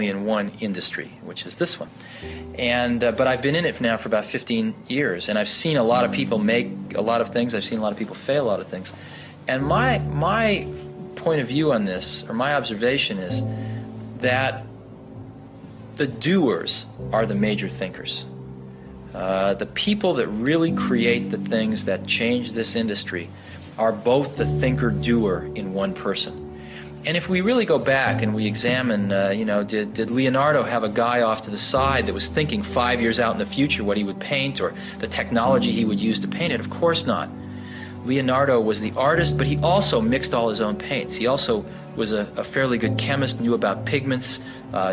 only in one industry, which is this one. And but I've been in it now for about 15 years, and I've seen a lot of people make a lot of things. I've seen a lot of people fail a lot of things. And my point of view on this, or my observation, is that the doers are the major thinkers. The people that really create the things that change this industry are both the thinker-doer in one person. And if we really go back and we examine, did Leonardo have a guy off to the side that was thinking 5 years out in the future what he would paint or the technology he would use to paint it? Of course not. Leonardo was the artist, but he also mixed all his own paints. He also was a fairly good chemist, knew about pigments,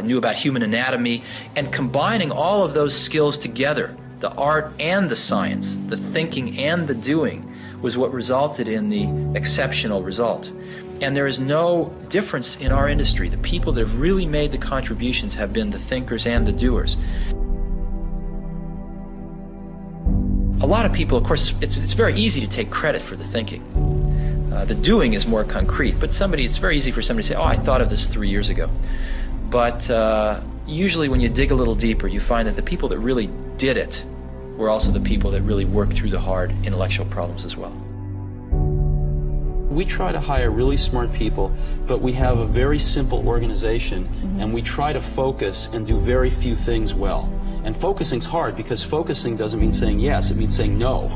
knew about human anatomy, and combining all of those skills together, the art and the science, the thinking and the doing, was what resulted in the exceptional result. And there is no difference in our industry. The people that have really made the contributions have been the thinkers and the doers. A lot of people, of course, it's very easy to take credit for the thinking. The doing is more concrete, but it's very easy for somebody to say, oh, I thought of this 3 years ago. But usually when you dig a little deeper, you find that the people that really did it were also the people that really worked through the hard intellectual problems as well. We try to hire really smart people, but we have a very simple organization, and we try to focus and do very few things well. And focusing's hard because focusing doesn't mean saying yes, it means saying no.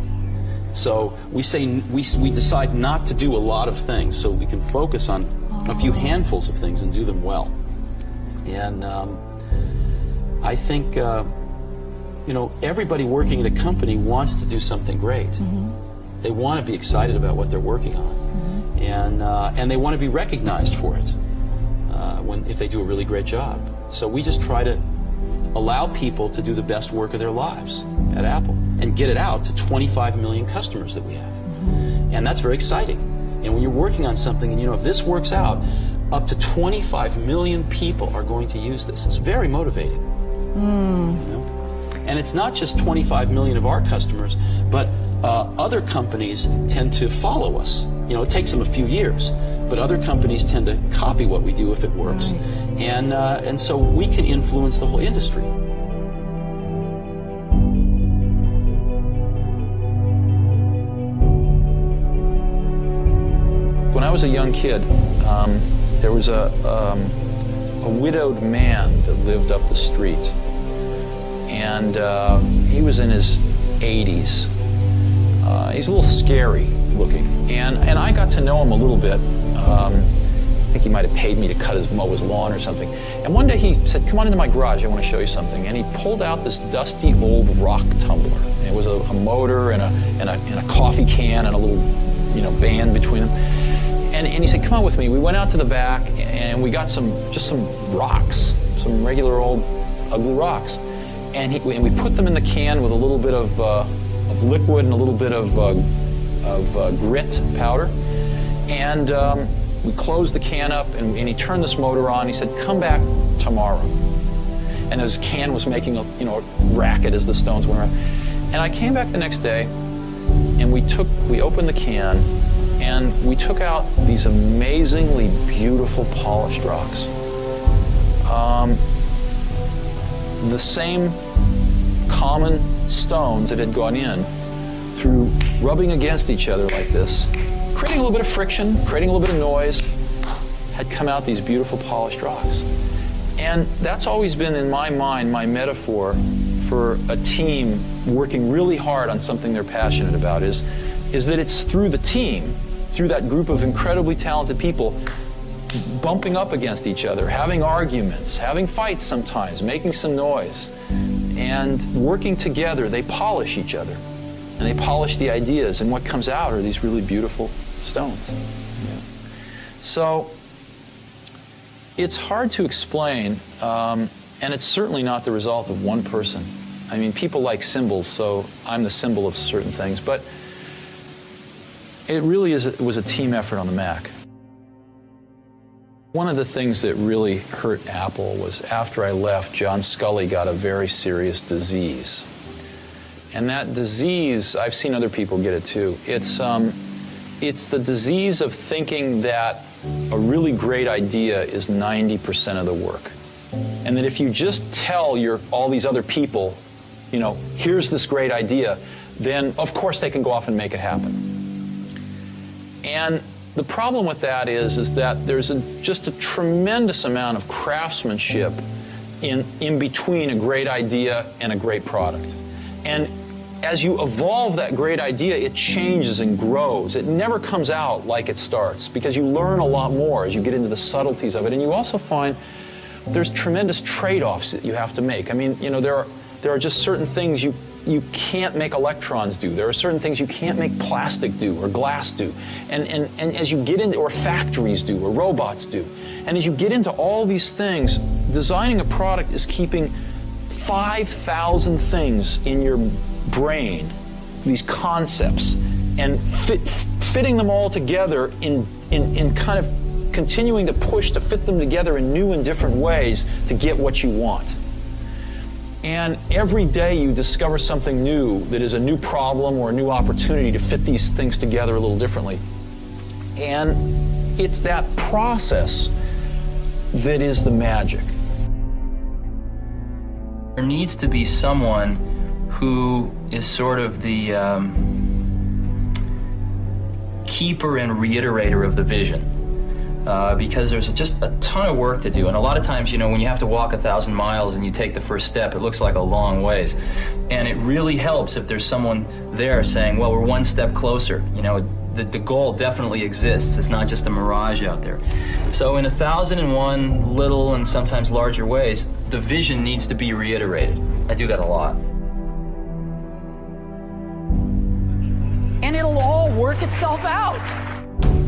So we decide not to do a lot of things so we can focus on a few handfuls of things and do them well. And I think everybody working at a company wants to do something great. They want to be excited about what they're working on. And they want to be recognized for it if they do a really great job. So we just try to allow people to do the best work of their lives at Apple and get it out to 25 million customers that we have. And that's very exciting. And when you're working on something and if this works out, up to 25 million people are going to use this. It's very motivating. And it's not just 25 million of our customers, but other companies tend to follow us. It takes them a few years, but other companies tend to copy what we do if it works. And so we can influence the whole industry. When I was a young kid, there was a widowed man that lived up the street. And he was in his 80s. He's a little scary looking. And I got to know him a little bit. I think he might have paid me to mow his lawn or something. And one day he said, come on into my garage, I want to show you something. And he pulled out this dusty old rock tumbler. And it was a motor and a coffee can and a little band between them. And he said, come on with me. We went out to the back and we got just some rocks, some regular old ugly rocks. And we put them in the can with a little bit of liquid and a little bit of grit powder. And we closed the can up and he turned this motor on. He said, come back tomorrow. And his can was making a racket as the stones went around. And I came back the next day and we opened the can and we took out these amazingly beautiful polished rocks. The same common stones that had gone in through rubbing against each other like this, creating a little bit of friction, creating a little bit of noise, had come out these beautiful polished rocks. And that's always been in my mind my metaphor for a team working really hard on something they're passionate about is that it's through the team, through that group of incredibly talented people bumping up against each other, having arguments, having fights sometimes, making some noise, and working together, they polish each other. And they polish the ideas, and what comes out are these really beautiful stones. So it's hard to explain, and it's certainly not the result of one person. I mean, people like symbols, so I'm the symbol of certain things, but it really was a team effort on the Mac. One of the things that really hurt Apple was after I left, John Sculley got a very serious disease. And that disease, I've seen other people get it too. It's the disease of thinking that a really great idea is 90% of the work. And that if you just tell all these other people, you know, here's this great idea, then of course they can go off and make it happen. And the problem with that is that there's just a tremendous amount of craftsmanship in between a great idea and a great product. And as you evolve that great idea, it changes and grows. It never comes out like it starts, because you learn a lot more as you get into the subtleties of it. And you also find there's tremendous trade-offs that you have to make. I mean, you know, there are just certain things you can't make electrons do. There are certain things you can't make plastic do or glass do. And as you get into, or factories do, or robots do. And as you get into all these things, designing a product is keeping 5,000 things in your brain, these concepts, and fitting them all together in kind of continuing to push to fit them together in new and different ways to get what you want. And every day you discover something new that is a new problem or a new opportunity to fit these things together a little differently. And it's that process that is the magic. There needs to be someone who is sort of the keeper and reiterator of the vision. Because there's just a ton of work to do. And a lot of times, you know, when you have to walk 1,000 miles and you take the first step, it looks like a long ways. And it really helps if there's someone there saying, well, we're one step closer. You know, the goal definitely exists. It's not just a mirage out there. So in 1,001 little and sometimes larger ways, the vision needs to be reiterated. I do that a lot. And it'll all work itself out.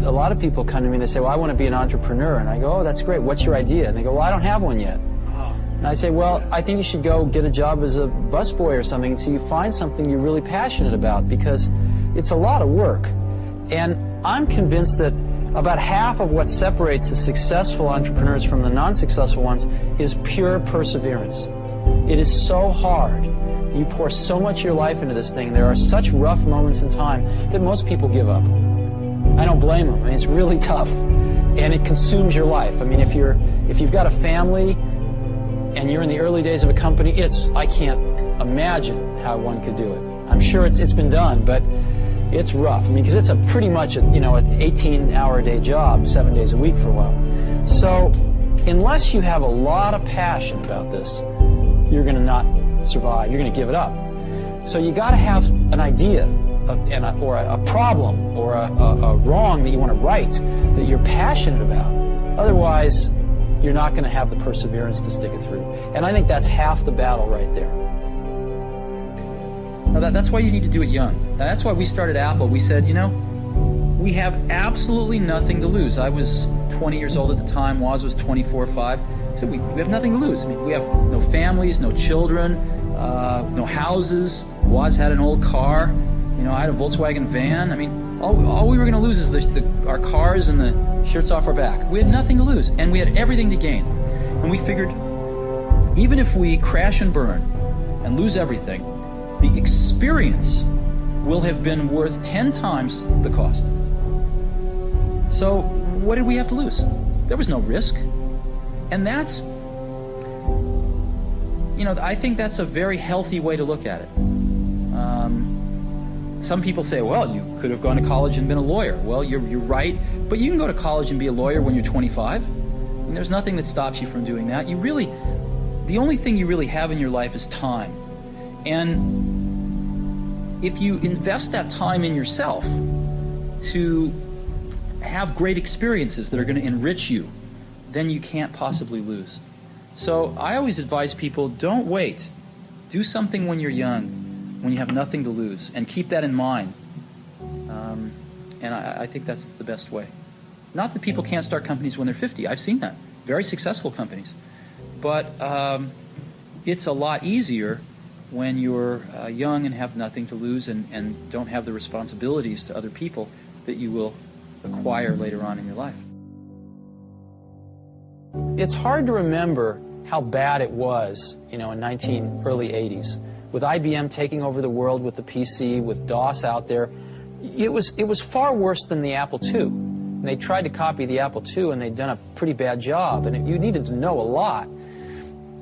A lot of people come to me and they say, well, I want to be an entrepreneur. And I go, oh, that's great. What's your idea? And they go, well, I don't have one yet. And I say, well, I think you should go get a job as a busboy or something until you find something you're really passionate about, because it's a lot of work. And I'm convinced that about half of what separates the successful entrepreneurs from the non-successful ones is pure perseverance. It is so hard. You pour so much of your life into this thing. There are such rough moments in time that most people give up. I don't blame them. I mean, it's really tough, and it consumes your life. I mean, if you've got a family and you're in the early days of a company, I can't imagine how one could do it. I'm sure it's been done, but it's rough. I mean, because it's pretty much an 18-hour-a-day job, 7 days a week for a while. So, unless you have a lot of passion about this, you're going to not survive. You're going to give it up. So you got to have an idea. Or a problem or a wrong that you want to right that you're passionate about. Otherwise, you're not going to have the perseverance to stick it through. And I think that's half the battle right there. Now that's why you need to do it young. Now that's why we started Apple. We said, you know, we have absolutely nothing to lose. I was 20 years old at the time. Woz was 24 or 5. So we have nothing to lose. I mean, we have no families, no children, no houses. Woz had an old car. You know, I had a Volkswagen van. I mean, all we were going to lose is our cars and the shirts off our back. We had nothing to lose, and we had everything to gain. And we figured, even if we crash and burn and lose everything, the experience will have been worth 10 times the cost. So what did we have to lose? There was no risk. And that's, you know, I think that's a very healthy way to look at it. Some people say, well, you could have gone to college and been a lawyer. Well, you're right, but you can go to college and be a lawyer when you're 25. And there's nothing that stops you from doing that. The only thing you really have in your life is time. And if you invest that time in yourself to have great experiences that are going to enrich you, then you can't possibly lose. So I always advise people, don't wait. Do something when you're young, when you have nothing to lose, and keep that in mind. And I think that's the best way. Not that people can't start companies when they're 50. I've seen that. Very successful companies. But it's a lot easier when you're young and have nothing to lose and don't have the responsibilities to other people that you will acquire later on in your life. It's hard to remember how bad it was, you know, in early 80s. With IBM taking over the world with the PC, with DOS out there, it was far worse than the Apple II. And they tried to copy the Apple II, and they'd done a pretty bad job, and you needed to know a lot.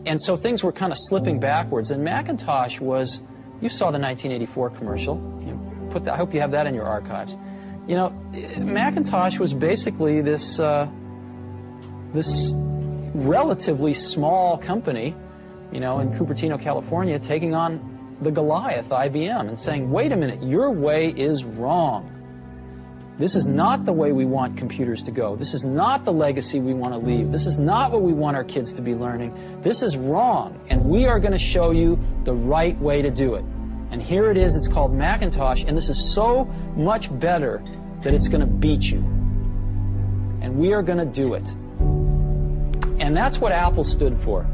And so things were kind of slipping backwards. And Macintosh was, you saw the 1984 commercial. I hope you have that in your archives. You know, Macintosh was basically this relatively small company, you know, in Cupertino, California, taking on the Goliath, IBM, and saying, wait a minute, your way is wrong. This is not the way we want computers to go. This is not the legacy we want to leave. This is not what we want our kids to be learning. This is wrong, and we are going to show you the right way to do it. And here it is, it's called Macintosh, and this is so much better that it's going to beat you. And we are going to do it. And that's what Apple stood for.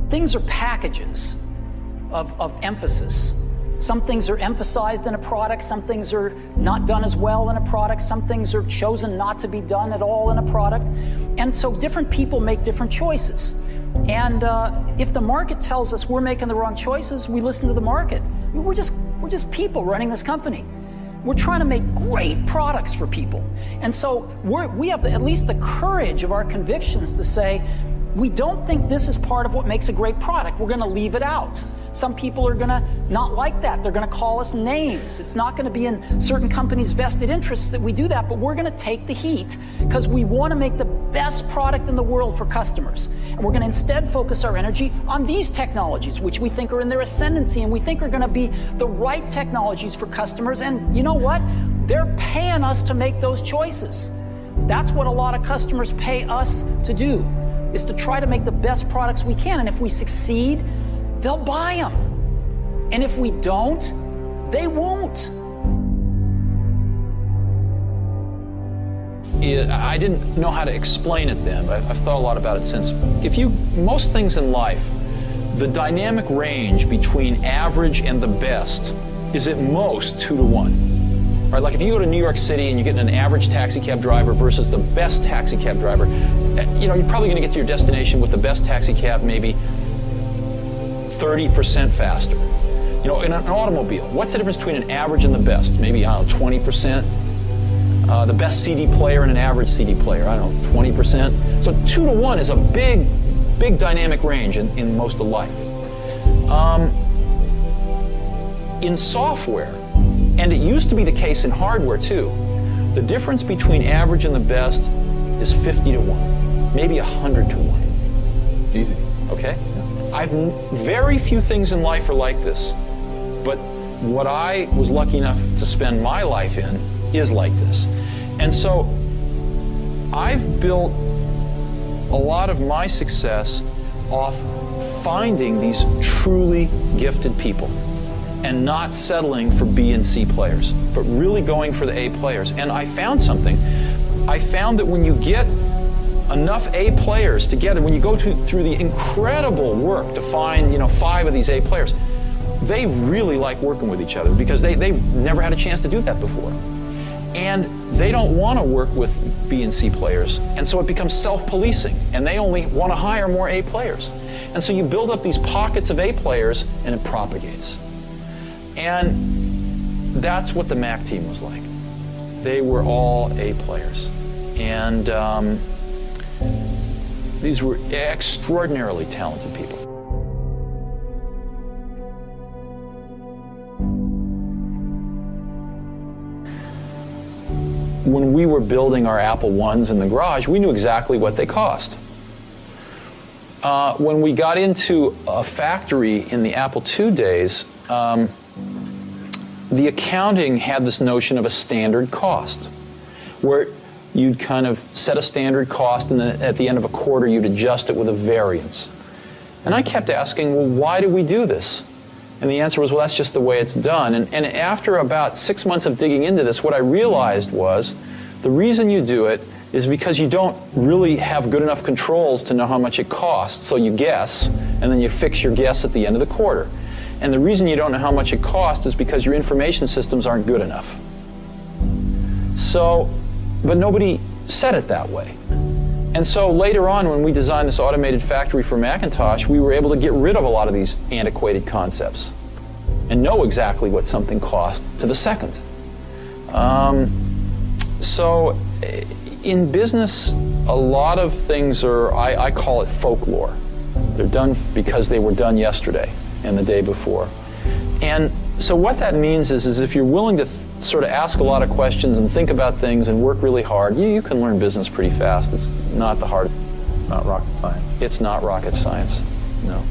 Things are packages of emphasis. Some things are emphasized in a product, some things are not done as well in a product, some things are chosen not to be done at all in a product. And so different people make different choices. And if the market tells us we're making the wrong choices, we listen to the market. We're just people running this company. We're trying to make great products for people. And so we have at least the courage of our convictions to say, we don't think this is part of what makes a great product. We're going to leave it out. Some people are going to not like that. They're going to call us names. It's not going to be in certain companies' vested interests that we do that, but we're going to take the heat because we want to make the best product in the world for customers. And we're going to instead focus our energy on these technologies, which we think are in their ascendancy and we think are going to be the right technologies for customers. And you know what? They're paying us to make those choices. That's what a lot of customers pay us to do, is to try to make the best products we can. And if we succeed, they'll buy them. And if we don't, they won't. I didn't know how to explain it then, but I've thought a lot about it since. Most things in life, the dynamic range between average and the best is at most 2 to 1. Right? Like if you go to New York City and you get an average taxi cab driver versus the best taxi cab driver, you know, you're probably going to get to your destination with the best taxi cab maybe 30% faster. You know, in an automobile, what's the difference between an average and the best? Maybe, I don't know, 20%. The best CD player and an average CD player, I don't know, 20%. So 2 to 1 is a big dynamic range in most of life. In software, and it used to be the case in hardware too, the difference between average and the best is 50 to 1, maybe 100 to 1. Easy. Okay? Very few things in life are like this, but what I was lucky enough to spend my life in is like this. And so I've built a lot of my success off finding these truly gifted people and not settling for B and C players, but really going for the A players. And I found something. I found that when you get enough A players together, when you go through the incredible work to find, you know, 5 of these A players, they really like working with each other because they've never had a chance to do that before. And they don't want to work with B and C players. And so it becomes self-policing, and they only want to hire more A players. And so you build up these pockets of A players, and it propagates. And that's what the Mac team was like. They were all A players. And these were extraordinarily talented people. When we were building our Apple I's in the garage, we knew exactly what they cost. When we got into a factory in the Apple II days, the accounting had this notion of a standard cost, where you'd kind of set a standard cost, and then at the end of a quarter you'd adjust it with a variance. And I kept asking, well, why do we do this? And the answer was, well, that's just the way it's done. And after about 6 months of digging into this, what I realized was the reason you do it is because you don't really have good enough controls to know how much it costs. So you guess, and then you fix your guess at the end of the quarter. And the reason you don't know how much it costs is because your information systems aren't good enough. So, but nobody said it that way. And so later on, when we designed this automated factory for Macintosh, we were able to get rid of a lot of these antiquated concepts and know exactly what something cost to the second. So in business, a lot of things are, I call it folklore. They're done because they were done yesterday and the day before. And so what that means is if you're willing to sort of ask a lot of questions and think about things and work really hard, you can learn business pretty fast. It's not the hard. It's not rocket science. It's not rocket science, no.